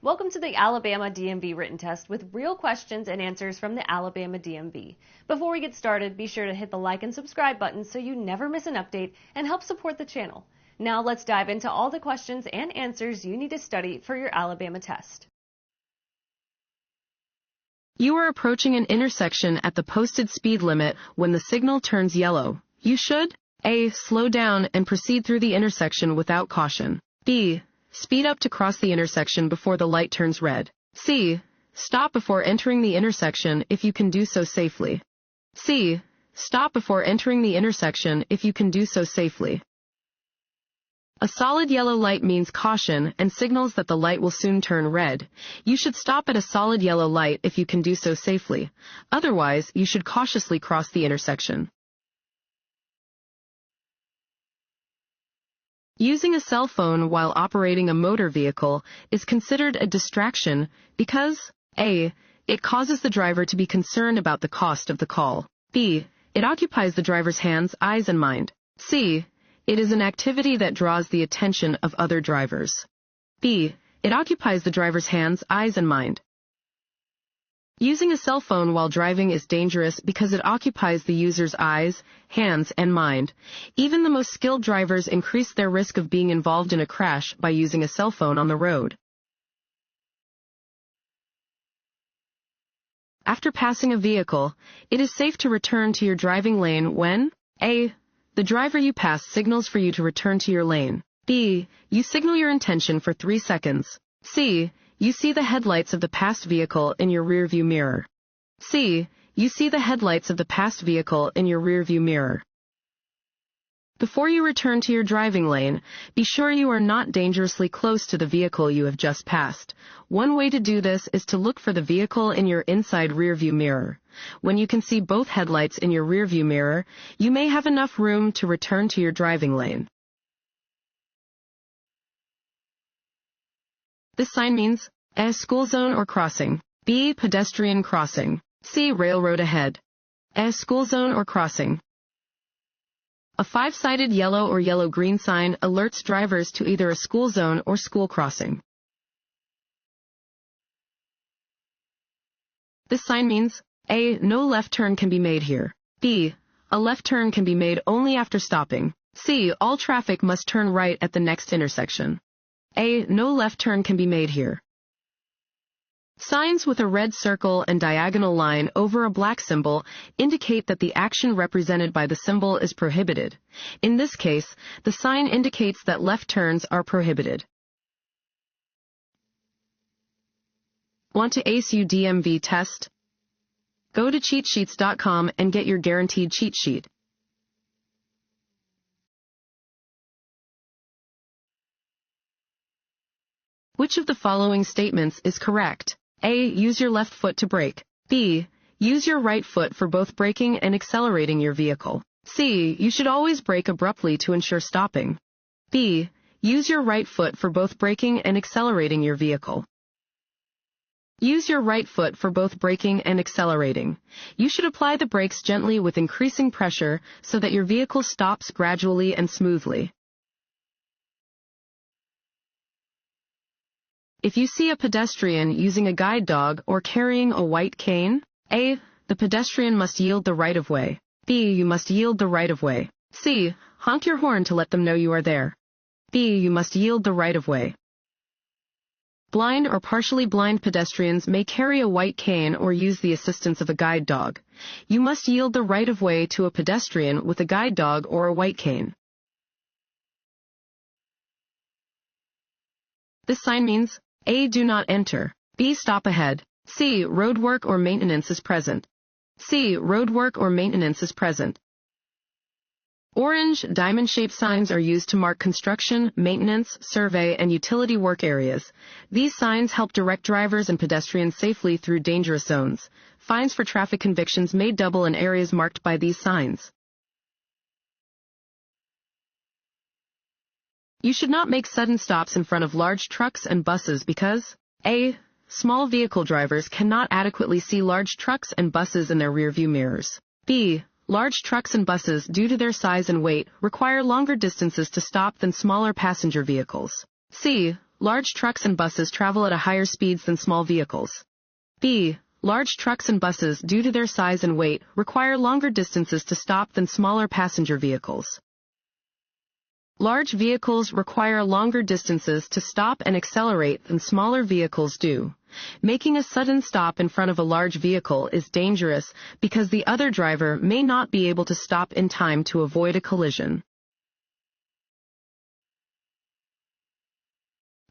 Welcome to the Alabama DMV Written Test with real questions and answers from the Alabama DMV. Before we get started, be sure to hit the like and subscribe button so you never miss an update and help support the channel. Now let's dive into all the questions and answers you need to study for your Alabama test. You are approaching an intersection at the posted speed limit when the signal turns yellow. You should A. Slow down and proceed through the intersection without caution. B. Speed up to cross the intersection before the light turns red. C. Stop before entering the intersection if you can do so safely. C. Stop before entering the intersection if you can do so safely. A solid yellow light means caution and signals that the light will soon turn red. You should stop at a solid yellow light if you can do so safely. Otherwise, you should cautiously cross the intersection. Using a cell phone while operating a motor vehicle is considered a distraction because A. It causes the driver to be concerned about the cost of the call. B. It occupies the driver's hands, eyes, and mind. C. It is an activity that draws the attention of other drivers. B. It occupies the driver's hands, eyes, and mind. Using a cell phone while driving is dangerous because it occupies the user's eyes, hands, and mind. Even the most skilled drivers increase their risk of being involved in a crash by using a cell phone on the road. After passing a vehicle, it is safe to return to your driving lane when A. The driver you pass signals for you to return to your lane. B. You signal your intention for 3 seconds. C. You see the headlights of the passed vehicle in your rearview mirror. C. You see the headlights of the passed vehicle in your rearview mirror. Before you return to your driving lane, be sure you are not dangerously close to the vehicle you have just passed. One way to do this is to look for the vehicle in your inside rearview mirror. When you can see both headlights in your rearview mirror, you may have enough room to return to your driving lane. This sign means A. School zone or crossing. B. Pedestrian crossing. C. Railroad ahead. A. School zone or crossing. A 5-sided yellow or yellow-green sign alerts drivers to either a school zone or school crossing. This sign means A. No left turn can be made here. B. A left turn can be made only after stopping. C. All traffic must turn right at the next intersection. A. No left turn can be made here. Signs with a red circle and diagonal line over a black symbol indicate that the action represented by the symbol is prohibited. In this case, the sign indicates that left turns are prohibited. Want to ace your DMV test? Go to cheatsheets.com and get your guaranteed cheat sheet. Which of the following statements is correct? A. Use your left foot to brake. B. Use your right foot for both braking and accelerating your vehicle. C. You should always brake abruptly to ensure stopping. B. Use your right foot for both braking and accelerating your vehicle. Use your right foot for both braking and accelerating. You should apply the brakes gently with increasing pressure so that your vehicle stops gradually and smoothly. If you see a pedestrian using a guide dog or carrying a white cane, A. The pedestrian must yield the right-of-way. B. You must yield the right-of-way. C. Honk your horn to let them know you are there. B. You must yield the right-of-way. Blind or partially blind pedestrians may carry a white cane or use the assistance of a guide dog. You must yield the right-of-way to a pedestrian with a guide dog or a white cane. This sign means A. Do not enter. B. Stop ahead. C. Road work or maintenance is present. C. Road work or maintenance is present. Orange, diamond-shaped signs are used to mark construction, maintenance, survey, and utility work areas. These signs help direct drivers and pedestrians safely through dangerous zones. Fines for traffic convictions may double in areas marked by these signs. You should not make sudden stops in front of large trucks and buses because A. Small vehicle drivers cannot adequately see large trucks and buses in their rearview mirrors. B. Large trucks and buses, due to their size and weight, require longer distances to stop than smaller passenger vehicles. C. Large trucks and buses travel at a higher speeds than small vehicles. B. Large trucks and buses, due to their size and weight, require longer distances to stop than smaller passenger vehicles. Large vehicles require longer distances to stop and accelerate than smaller vehicles do. Making a sudden stop in front of a large vehicle is dangerous because the other driver may not be able to stop in time to avoid a collision.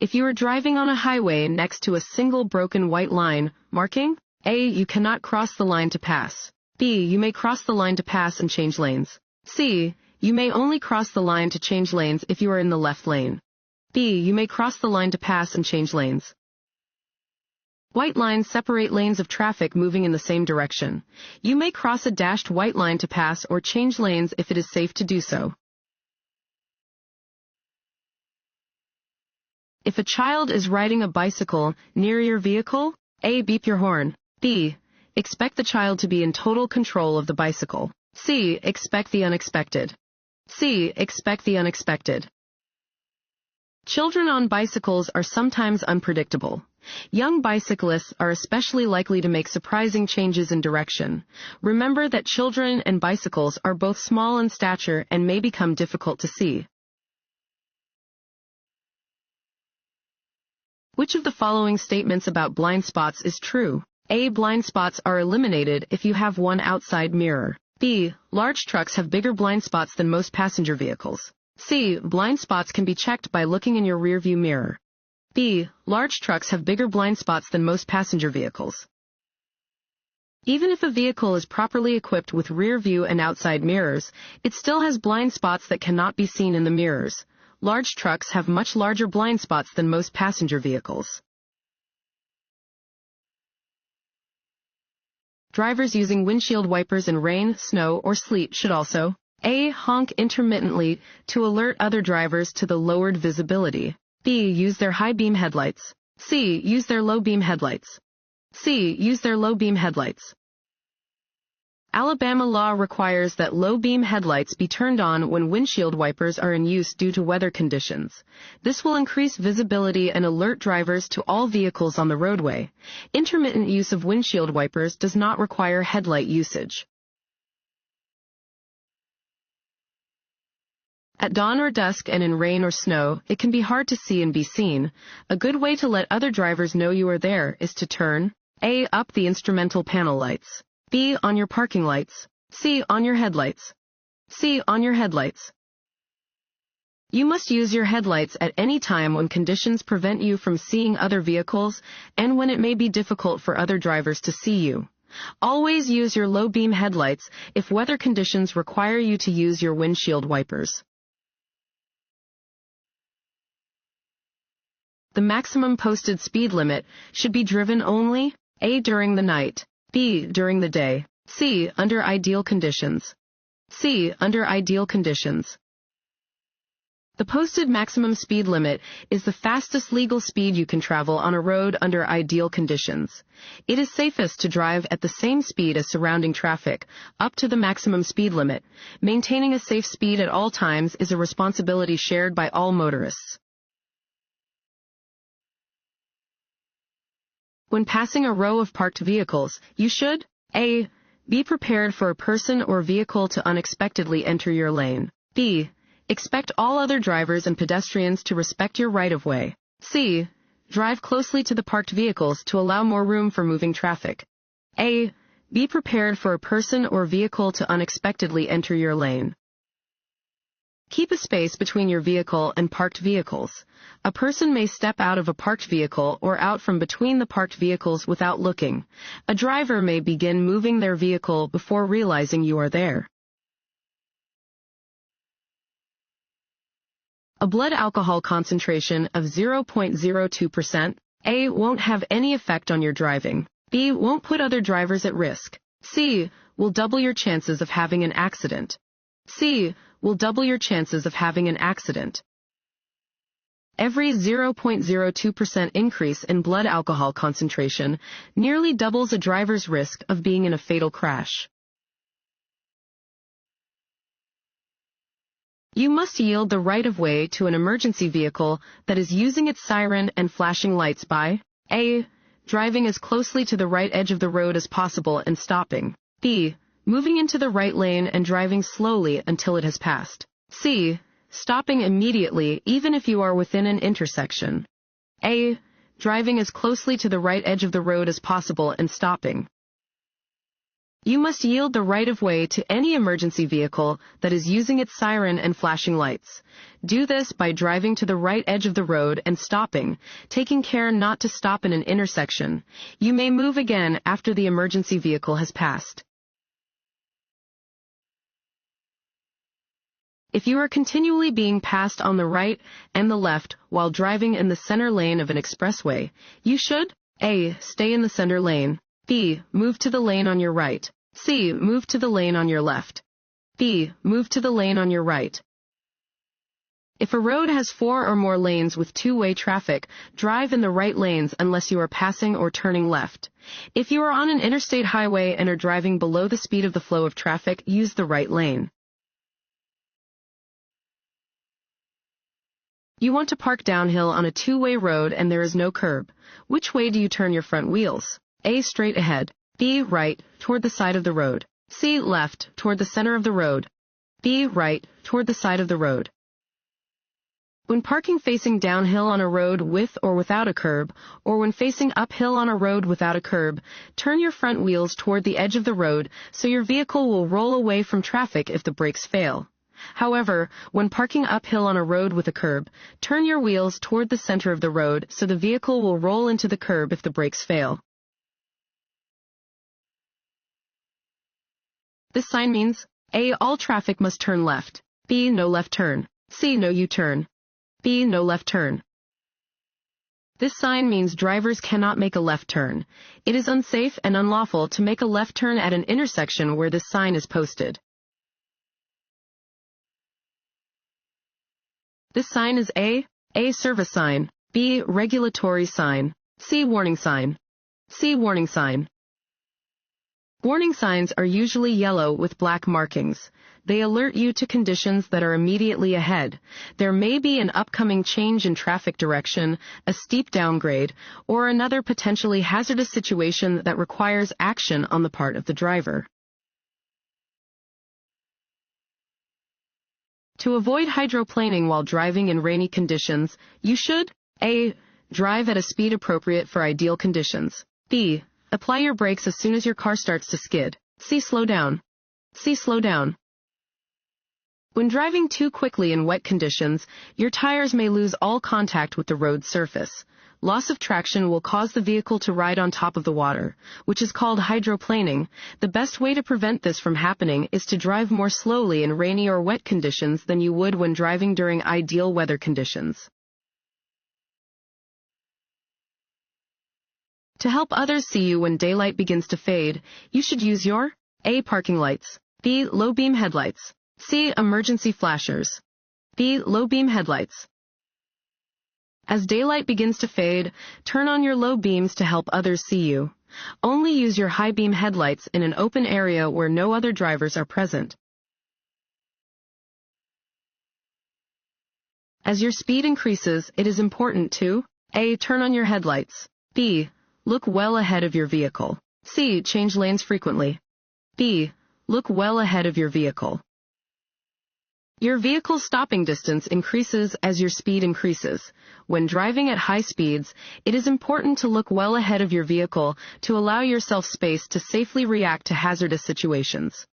If you are driving on a highway next to a single broken white line marking, A. You cannot cross the line to pass. B. You may cross the line to pass and change lanes. C. You may only cross the line to change lanes if you are in the left lane. B. You may cross the line to pass and change lanes. White lines separate lanes of traffic moving in the same direction. You may cross a dashed white line to pass or change lanes if it is safe to do so. If a child is riding a bicycle near your vehicle, A. Beep your horn. B. Expect the child to be in total control of the bicycle. C. Expect the unexpected. C. Expect the unexpected. Children on bicycles are sometimes unpredictable. Young bicyclists are especially likely to make surprising changes in direction. Remember that children and bicycles are both small in stature and may become difficult to see. Which of the following statements about blind spots is true? A. Blind spots are eliminated if you have one outside mirror. B. Large trucks have bigger blind spots than most passenger vehicles. C. Blind spots can be checked by looking in your rearview mirror. B. Large trucks have bigger blind spots than most passenger vehicles. Even if a vehicle is properly equipped with rear view and outside mirrors, it still has blind spots that cannot be seen in the mirrors. Large trucks have much larger blind spots than most passenger vehicles. Drivers using windshield wipers in rain, snow, or sleet should also A. Honk intermittently to alert other drivers to the lowered visibility. B. Use their high beam headlights. C. Use their low beam headlights. C. Use their low beam headlights. Alabama law requires that low beam headlights be turned on when windshield wipers are in use due to weather conditions. This will increase visibility and alert drivers to all vehicles on the roadway. Intermittent use of windshield wipers does not require headlight usage. At dawn or dusk and in rain or snow, it can be hard to see and be seen. A good way to let other drivers know you are there is to turn A. Up the instrumental panel lights. B. On your parking lights. C. On your headlights. C. On your headlights. You must use your headlights at any time when conditions prevent you from seeing other vehicles and when it may be difficult for other drivers to see you. Always use your low beam headlights if weather conditions require you to use your windshield wipers. The maximum posted speed limit should be driven only A. During the night. B. During the day. C. Under ideal conditions. C. Under ideal conditions. The posted maximum speed limit is the fastest legal speed you can travel on a road under ideal conditions. It is safest to drive at the same speed as surrounding traffic, up to the maximum speed limit. Maintaining a safe speed at all times is a responsibility shared by all motorists. When passing a row of parked vehicles, you should A. Be prepared for a person or vehicle to unexpectedly enter your lane. B. Expect all other drivers and pedestrians to respect your right-of-way. C. Drive closely to the parked vehicles to allow more room for moving traffic. A. Be prepared for a person or vehicle to unexpectedly enter your lane. Keep a space between your vehicle and parked vehicles. A person may step out of a parked vehicle or out from between the parked vehicles without looking. A driver may begin moving their vehicle before realizing you are there. A blood alcohol concentration of 0.02%, A. won't have any effect on your driving. B. Won't put other drivers at risk. C. Will double your chances of having an accident. C. Will double your chances of having an accident. Every 0.02% increase in blood alcohol concentration nearly doubles a driver's risk of being in a fatal crash. You must yield the right-of-way to an emergency vehicle that is using its siren and flashing lights by A. Driving as closely to the right edge of the road as possible and stopping. B. Moving into the right lane and driving slowly until it has passed. C. Stopping immediately even if you are within an intersection. A. Driving as closely to the right edge of the road as possible and stopping. You must yield the right-of-way to any emergency vehicle that is using its siren and flashing lights. Do this by driving to the right edge of the road and stopping, taking care not to stop in an intersection. You may move again after the emergency vehicle has passed. If you are continually being passed on the right and the left while driving in the center lane of an expressway, you should A. Stay in the center lane. B. Move to the lane on your right. C. Move to the lane on your left. D. Move to the lane on your right. If a road has 4 or more lanes with two-way traffic, drive in the right lanes unless you are passing or turning left. If you are on an interstate highway and are driving below the speed of the flow of traffic, use the right lane. You want to park downhill on a two-way road and there is no curb. Which way do you turn your front wheels? A. Straight ahead. B. Right, toward the side of the road. C. Left, toward the center of the road. B. Right, toward the side of the road. When parking facing downhill on a road with or without a curb, or when facing uphill on a road without a curb, turn your front wheels toward the edge of the road so your vehicle will roll away from traffic if the brakes fail. However, when parking uphill on a road with a curb, turn your wheels toward the center of the road so the vehicle will roll into the curb if the brakes fail. This sign means A. All traffic must turn left. B. No left turn. C. No U-turn. B. No left turn. This sign means drivers cannot make a left turn. It is unsafe and unlawful to make a left turn at an intersection where this sign is posted. This sign is A. Service sign. B. Regulatory sign. C. Warning sign. C. Warning sign. Warning signs are usually yellow with black markings. They alert you to conditions that are immediately ahead. There may be an upcoming change in traffic direction, a steep downgrade, or another potentially hazardous situation that requires action on the part of the driver. To avoid hydroplaning while driving in rainy conditions, you should A. Drive at a speed appropriate for ideal conditions. B. Apply your brakes as soon as your car starts to skid. C. Slow down. C. Slow down. When driving too quickly in wet conditions, your tires may lose all contact with the road surface. Loss of traction will cause the vehicle to ride on top of the water, which is called hydroplaning. The best way to prevent this from happening is to drive more slowly in rainy or wet conditions than you would when driving during ideal weather conditions. To help others see you when daylight begins to fade, you should use your A. Parking lights. B. Low beam headlights. C. Emergency flashers. D. Low beam headlights. As daylight begins to fade, turn on your low beams to help others see you. Only use your high beam headlights in an open area where no other drivers are present. As your speed increases, it is important to A. Turn on your headlights. B. Look well ahead of your vehicle. C. Change lanes frequently. D. Look well ahead of your vehicle. Your vehicle's stopping distance increases as your speed increases. When driving at high speeds, it is important to look well ahead of your vehicle to allow yourself space to safely react to hazardous situations.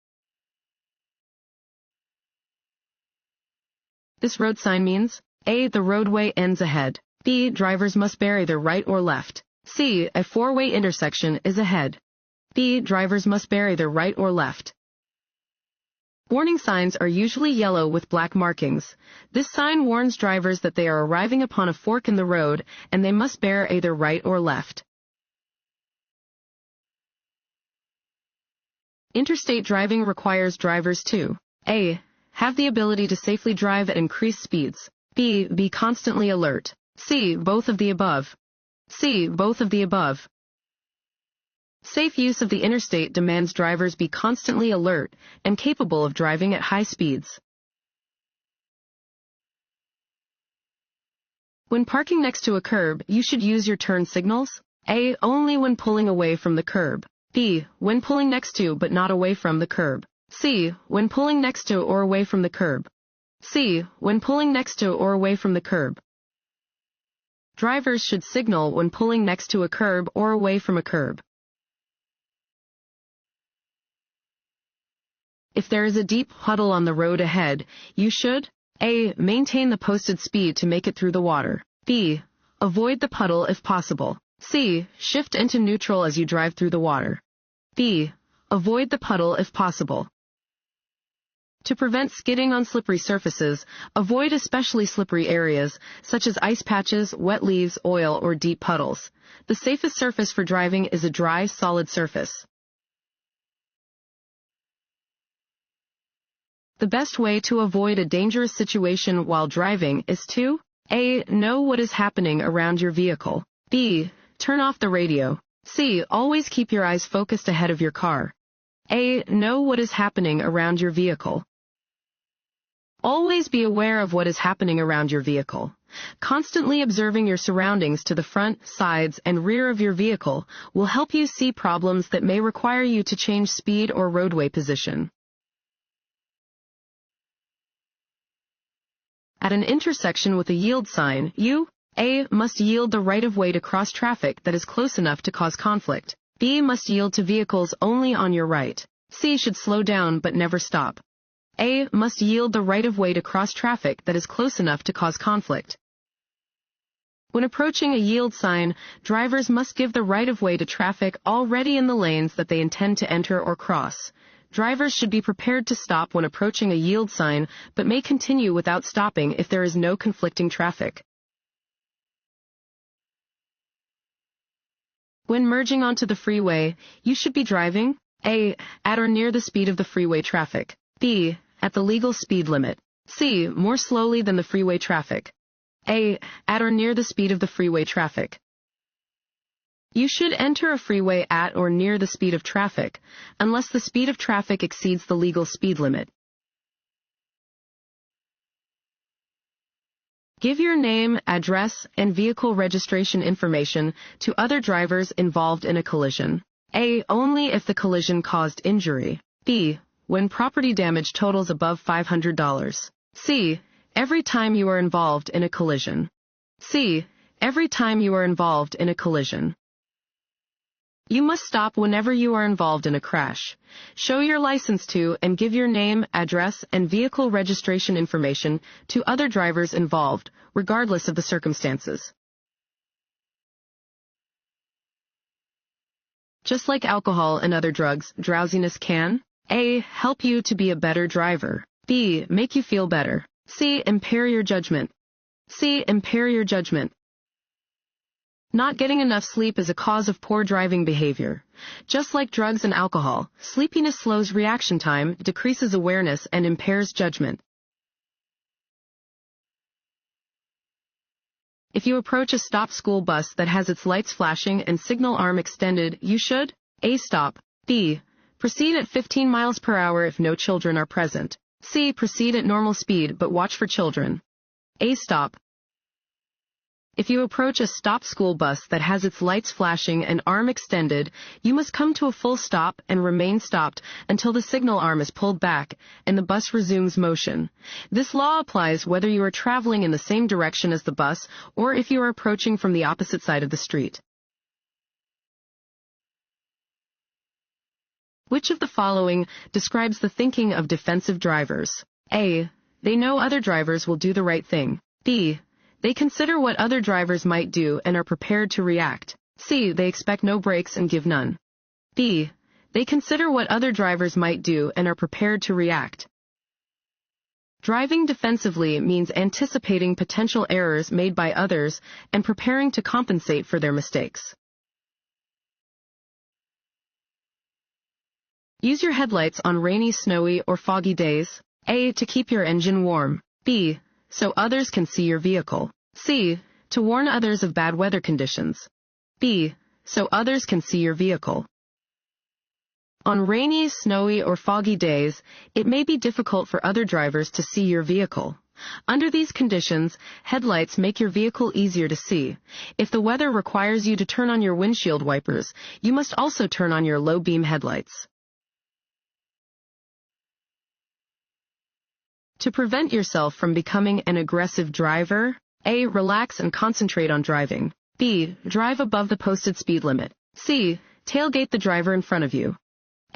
This road sign means A. The roadway ends ahead. B. Drivers must bury their right or left. C. A four-way intersection is ahead. D. Drivers must bury their right or left. Warning signs are usually yellow with black markings. This sign warns drivers that they are arriving upon a fork in the road and they must bear either right or left. Interstate driving requires drivers to A. Have the ability to safely drive at increased speeds. B. Be constantly alert. C. Both of the above. C. Both of the above. Safe use of the interstate demands drivers be constantly alert and capable of driving at high speeds. When parking next to a curb, you should use your turn signals. A. Only when pulling away from the curb. B. When pulling next to but not away from the curb. C. When pulling next to or away from the curb. C. When pulling next to or away from the curb. Drivers should signal when pulling next to a curb or away from a curb. If there is a deep puddle on the road ahead, you should A. Maintain the posted speed to make it through the water. B. Avoid the puddle if possible. C. Shift into neutral as you drive through the water. B. Avoid the puddle if possible. To prevent skidding on slippery surfaces, avoid especially slippery areas, such as ice patches, wet leaves, oil, or deep puddles. The safest surface for driving is a dry, solid surface. The best way to avoid a dangerous situation while driving is to A. Know what is happening around your vehicle. B. Turn off the radio. C. Always keep your eyes focused ahead of your car. A. Know what is happening around your vehicle. Always be aware of what is happening around your vehicle. Constantly observing your surroundings to the front, sides, and rear of your vehicle will help you see problems that may require you to change speed or roadway position. At an intersection with a yield sign, you A. Must yield the right-of-way to cross traffic that is close enough to cause conflict. B. Must yield to vehicles only on your right. C. Should slow down but never stop. A. Must yield the right-of-way to cross traffic that is close enough to cause conflict. When approaching a yield sign, drivers must give the right-of-way to traffic already in the lanes that they intend to enter or cross. Drivers should be prepared to stop when approaching a yield sign, but may continue without stopping if there is no conflicting traffic. When merging onto the freeway, you should be driving A. At or near the speed of the freeway traffic. B. At the legal speed limit. C. More slowly than the freeway traffic. A. At or near the speed of the freeway traffic. You should enter a freeway at or near the speed of traffic, unless the speed of traffic exceeds the legal speed limit. Give your name, address, and vehicle registration information to other drivers involved in a collision. A. Only if the collision caused injury. B. When property damage totals above $500. C. Every time you are involved in a collision. C. Every time you are involved in a collision. You must stop whenever you are involved in a crash. Show your license to and give your name, address, and vehicle registration information to other drivers involved, regardless of the circumstances. Just like alcohol and other drugs, drowsiness can A. Help you to be a better driver. B. Make you feel better. C. Impair your judgment. C. Impair your judgment. Not getting enough sleep is a cause of poor driving behavior. Just like drugs and alcohol, sleepiness slows reaction time, decreases awareness, and impairs judgment. If you approach a stopped school bus that has its lights flashing and signal arm extended, you should A. Stop. B. Proceed at 15 miles per hour if no children are present. C. Proceed at normal speed but watch for children. A. Stop. If you approach a stopped school bus that has its lights flashing and arm extended, you must come to a full stop and remain stopped until the signal arm is pulled back and the bus resumes motion. This law applies whether you are traveling in the same direction as the bus or if you are approaching from the opposite side of the street. Which of the following describes the thinking of defensive drivers? A. They know other drivers will do the right thing. B. They consider what other drivers might do and are prepared to react. C. They expect no breaks and give none. D. They consider what other drivers might do and are prepared to react. Driving defensively means anticipating potential errors made by others and preparing to compensate for their mistakes. Use your headlights on rainy, snowy, or foggy days. A. To keep your engine warm. B. So others can see your vehicle. C. To warn others of bad weather conditions. B. So others can see your vehicle. On rainy, snowy, or foggy days, it may be difficult for other drivers to see your vehicle. Under these conditions, headlights make your vehicle easier to see. If the weather requires you to turn on your windshield wipers, you must also turn on your low-beam headlights. To prevent yourself from becoming an aggressive driver, A. Relax and concentrate on driving. B. Drive above the posted speed limit. C. Tailgate the driver in front of you.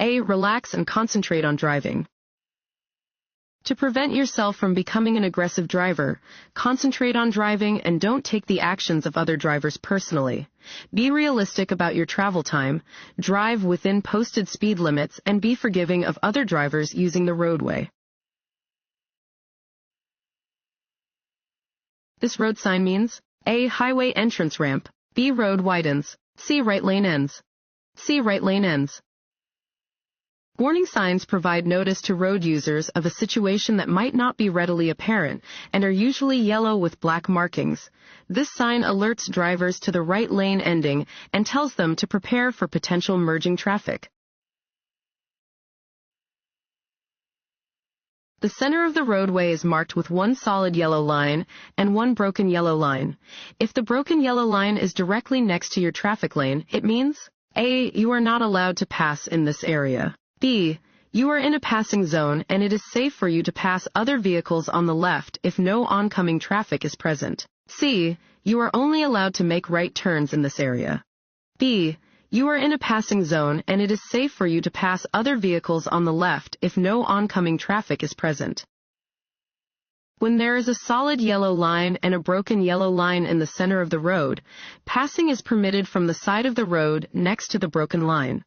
A. Relax and concentrate on driving. To prevent yourself from becoming an aggressive driver, concentrate on driving and don't take the actions of other drivers personally. Be realistic about your travel time, drive within posted speed limits, and be forgiving of other drivers using the roadway. This road sign means A. Highway entrance ramp. B. Road widens. C. Right lane ends. C. Right lane ends. Warning signs provide notice to road users of a situation that might not be readily apparent and are usually yellow with black markings. This sign alerts drivers to the right lane ending and tells them to prepare for potential merging traffic. The center of the roadway is marked with one solid yellow line and one broken yellow line. If the broken yellow line is directly next to your traffic lane, it means A. You are not allowed to pass in this area. B. You are in a passing zone and it is safe for you to pass other vehicles on the left if no oncoming traffic is present. C. You are only allowed to make right turns in this area. B. You are in a passing zone and it is safe for you to pass other vehicles on the left if no oncoming traffic is present. When there is a solid yellow line and a broken yellow line in the center of the road, passing is permitted from the side of the road next to the broken line.